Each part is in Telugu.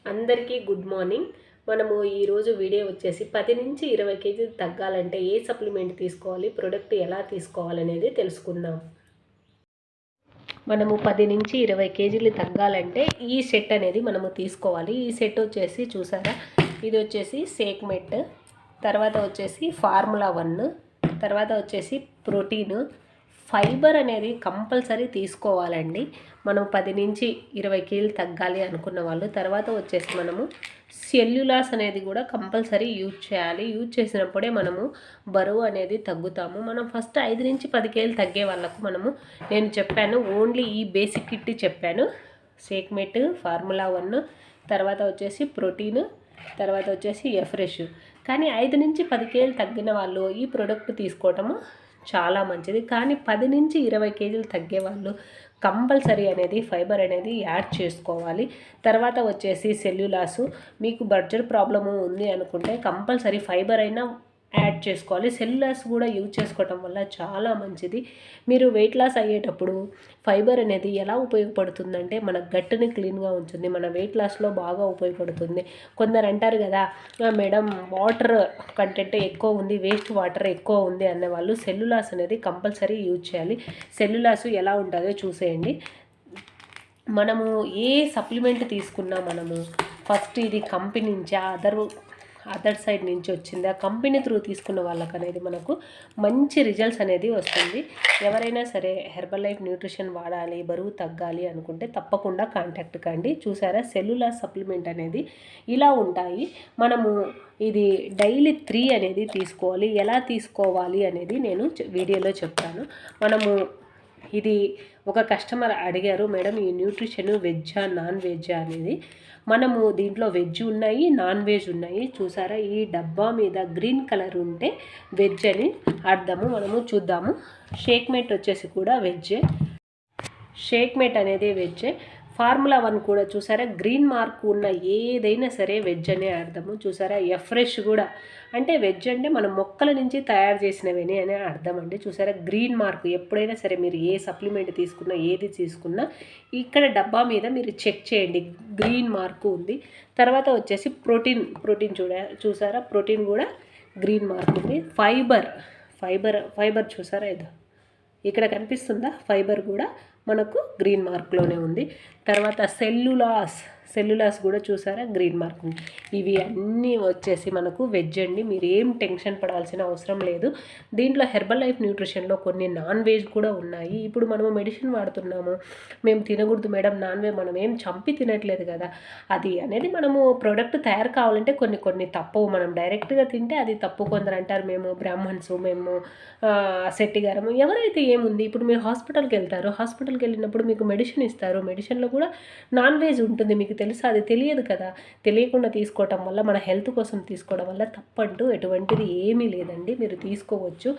అందరికీ గుడ్ మార్నింగ్. మనము ఈరోజు వీడియో వచ్చేసి 10 నుంచి 20 కేజీలు తగ్గాలంటే ఏ సప్లిమెంట్ తీసుకోవాలి, ప్రొడక్ట్ ఎలా తీసుకోవాలనేది తెలుసుకుందాం. మనము 10 నుంచి 20 కేజీలు తగ్గాలంటే ఈ సెట్ అనేది మనము తీసుకోవాలి. ఈ సెట్ వచ్చేసి చూసారా, ఇది వచ్చేసి సేక్మెట్, తర్వాత వచ్చేసి ఫార్ములా 1, తర్వాత వచ్చేసి ప్రోటీన్, ఫైబర్ అనేది కంపల్సరీ తీసుకోవాలండి. మనం 10 నుంచి 20 కేజీలు తగ్గాలి అనుకున్న వాళ్ళు. తర్వాత వచ్చేసి మనము సెల్యులాస్ అనేది కూడా కంపల్సరీ యూజ్ చేయాలి. యూజ్ చేసినప్పుడే మనము బరువు అనేది తగ్గుతాము. మనం ఫస్ట్ 5 నుంచి 10 కేజీలు తగ్గే వాళ్ళకు నేను చెప్పాను, ఓన్లీ ఈ బేసిక్ కిట్ చెప్పాను. సేక్మెట్, ఫార్ములా 1, తర్వాత వచ్చేసి ప్రోటీన్, తర్వాత వచ్చేసి ఎఫ్రెష్. కానీ 5 నుంచి 10 కేజీలు తగ్గిన వాళ్ళు ఈ ప్రోడక్ట్ తీసుకోవటము చాలా మంచిది. కానీ 10 నుంచి 20 కేజీలు తగ్గే వాళ్ళు కంపల్సరీ అనేది ఫైబర్ అనేది యాడ్ చేసుకోవాలి. తర్వాత వచ్చేసి సెల్యులాసు, మీకు బడ్జెట్ ప్రాబ్లము ఉంది అనుకుంటే కంపల్సరీ ఫైబర్ అయినా యాడ్ చేసుకోవాలి. సెల్యులాస్ కూడా యూజ్ చేసుకోవటం వల్ల చాలా మంచిది. మీరు వెయిట్ లాస్ అయ్యేటప్పుడు ఫైబర్ అనేది ఎలా ఉపయోగపడుతుందంటే మన గట్టుని క్లీన్గా ఉంచుతుంది, మన వెయిట్ లాస్లో బాగా ఉపయోగపడుతుంది. కొందరు అంటారు కదా, మేడం వాటర్ కంటెంట్ ఎక్కువ ఉంది, వేస్ట్ వాటర్ ఎక్కువ ఉంది అనే సెల్యులాస్ అనేది కంపల్సరీ యూజ్ చేయాలి. సెల్యులాస్ ఎలా ఉంటుందో చూసేయండి. మనము ఏ సప్లిమెంట్ తీసుకున్నా మనము ఫస్ట్ ఇది కంపెనీ నుంచి అదర్ సైడ్ నుంచి వచ్చింది, ఆ కంపెనీ త్రూ తీసుకున్న వాళ్ళకి అనేది మనకు మంచి రిజల్ట్స్ అనేది వస్తుంది. ఎవరైనా సరే హెర్బల్ లైఫ్ న్యూట్రిషన్ వాడాలి, బరువు తగ్గాలి అనుకుంటే తప్పకుండా కాంటాక్ట్ కండి. చూసారా, సెల్యులార్ సప్లిమెంట్ అనేది ఇలా ఉంటాయి. మనము ఇది డైలీ 3 అనేది తీసుకోవాలి. ఎలా తీసుకోవాలి అనేది నేను వీడియోలో చెప్తాను. మనము ఇది ఒక కస్టమర్ అడిగారు, మేడం ఈ న్యూట్రిషన్ వెజ్జా నాన్ వెజ్జా అనేది. మనము దీంట్లో వెజ్ ఉన్నాయి, నాన్ వెజ్ ఉన్నాయి. చూసారా, ఈ డబ్బా మీద గ్రీన్ కలర్ ఉంటే వెజ్ అని అర్థము. మనము చూద్దాము. షేక్మేట్ వచ్చేసి కూడా వెజ్జే, షేక్మేట్ అనేది వెజ్జే. ఫార్ములా 1 కూడా చూసారా, గ్రీన్ మార్క్ ఉన్న ఏదైనా సరే వెజ్ అనే అర్థము. చూసారా, ఎఫ్రెష్ కూడా అంటే వెజ్ అంటే మన మొక్కల నుంచి తయారు చేసినవి అనే అర్థం అండి. చూసారా, గ్రీన్ మార్క్. ఎప్పుడైనా సరే మీరు ఏ సప్లిమెంట్ తీసుకున్నా, ఏది తీసుకున్నా ఇక్కడ డబ్బా మీద మీరు చెక్ చేయండి, గ్రీన్ మార్క్ ఉంది. తర్వాత వచ్చేసి ప్రోటీన్ చూసారా, ప్రోటీన్ కూడా గ్రీన్ మార్క్ ఉంది. ఫైబర్ చూసారా, ఇది ఇక్కడ కనిపిస్తుందా, ఫైబర్ కూడా మనకు గ్రీన్ మార్క్లోనే ఉంది. తర్వాత సెల్యులాస్ కూడా చూసారా, గ్రీన్ మార్క్ ఉంది. ఇవి అన్నీ వచ్చేసి మనకు వెజ్ అండి. మీరు ఏం టెన్షన్ పడాల్సిన అవసరం లేదు. దీంట్లో హెర్బల్ లైఫ్ న్యూట్రిషన్లో కొన్ని నాన్ వెజ్ కూడా ఉన్నాయి. ఇప్పుడు మనము మెడిసిన్ వాడుతున్నాము, మేము తినకూడదు మేడం నాన్ వెజ్, మనం ఏం చంపి తినట్లేదు కదా, అది అనేది మనము ప్రోడక్ట్ తయారు కావాలంటే కొన్ని తప్పవు. మనం డైరెక్ట్గా తింటే అది తప్పు. కొందరు అంటారు మేము బ్రాహ్మణ్స్, మేము శెట్టిగారము, ఎవరైతే ఏముంది. ఇప్పుడు మీరు హాస్పిటల్కి వెళ్తారు, హాస్పిటల్కి వెళ్ళినప్పుడు మీకు మెడిసిన్ ఇస్తారు, మెడిసిన్లో కూడా నాన్ వెజ్ ఉంటుంది. మీకు తెలుసా? అది తెలియదు కదా. తెలియకుండా తీసుకోవటం వల్ల, మన హెల్త్ కోసం తీసుకోవడం వల్ల తప్పంటూ ఎటువంటిది ఏమీ లేదండి. మీరు తీసుకోవచ్చు.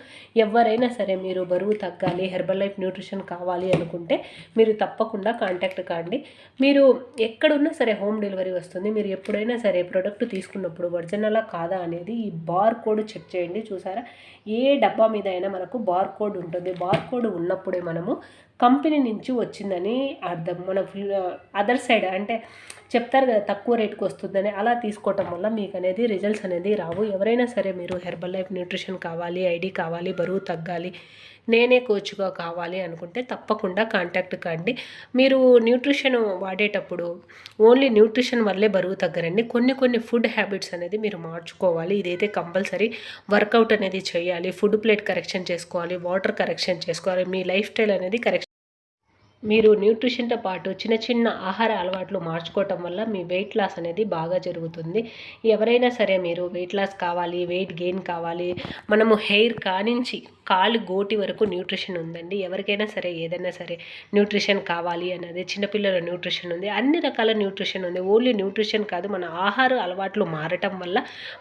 ఎవరైనా సరే మీరు బరువు తగ్గాలి, హెర్బల్ లైఫ్ న్యూట్రిషన్ కావాలి అనుకుంటే మీరు తప్పకుండా కాంటాక్ట్ కాండి. మీరు ఎక్కడున్నా సరే హోమ్ డెలివరీ వస్తుంది. మీరు ఎప్పుడైనా సరే ప్రోడక్ట్ తీసుకున్నప్పుడు ఒరిజినలా కాదా అనేది ఈ బార్ కోడ్ చెక్ చేయండి. చూసారా, ఏ డబ్బా మీద అయినా మనకు బార్ కోడ్ ఉంటుంది. బార్ కోడ్ ఉన్నప్పుడే మనము కంపెనీ నుంచి వచ్చిందని అర్థం. మన అదర్ సైడ్ అంటే చెప్తారు కదా తక్కువ రేటుకి వస్తుందని, అలా తీసుకోవటం వల్ల మీకు అనేది రిజల్ట్స్ అనేది రావు. ఎవరైనా సరే మీరు హెర్బల్ లైఫ్ న్యూట్రిషన్ కావాలి, ఐడి కావాలి, బరువు తగ్గాలి, నేనే కోచ్గా కావాలి అనుకుంటే తప్పకుండా కాంటాక్ట్ కండి. మీరు న్యూట్రిషన్ వాడేటప్పుడు ఓన్లీ న్యూట్రిషన్ వల్లే బరువు తగ్గరండి. కొన్ని ఫుడ్ హ్యాబిట్స్ అనేది మీరు మార్చుకోవాలి. ఇదైతే కంపల్సరీ. వర్కౌట్ అనేది చేయాలి, ఫుడ్ ప్లేట్ కరెక్షన్ చేసుకోవాలి, వాటర్ కరెక్షన్ చేసుకోవాలి, మీ లైఫ్ స్టైల్ అనేది కరెక్షన్. మీరు న్యూట్రిషన్తో పాటు చిన్న ఆహార అలవాట్లు మార్చుకోవటం వల్ల మీ వెయిట్ లాస్ అనేది బాగా జరుగుతుంది. ఎవరైనా సరే మీరు వెయిట్ లాస్ కావాలి, వెయిట్ గెయిన్ కావాలి, మనము హెయిర్ కానించి కాలు గోటి వరకు న్యూట్రిషన్ ఉందండి. ఎవరికైనా సరే ఏదైనా సరే న్యూట్రిషన్ కావాలి అన్నది, చిన్నపిల్లల న్యూట్రిషన్ ఉంది, అన్ని రకాల న్యూట్రిషన్ ఉంది. ఓన్లీ న్యూట్రిషన్ కాదు, మన ఆహార అలవాట్లు మారటం వల్ల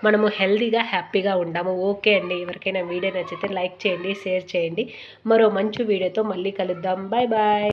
మనము హెల్తీగా హ్యాపీగా ఉంటాము. ఓకే అండి, ఎవరికైనా వీడియో నచ్చితే లైక్ చేయండి, షేర్ చేయండి. మరో మంచి వీడియోతో మళ్ళీ కలుద్దాం. Bye bye.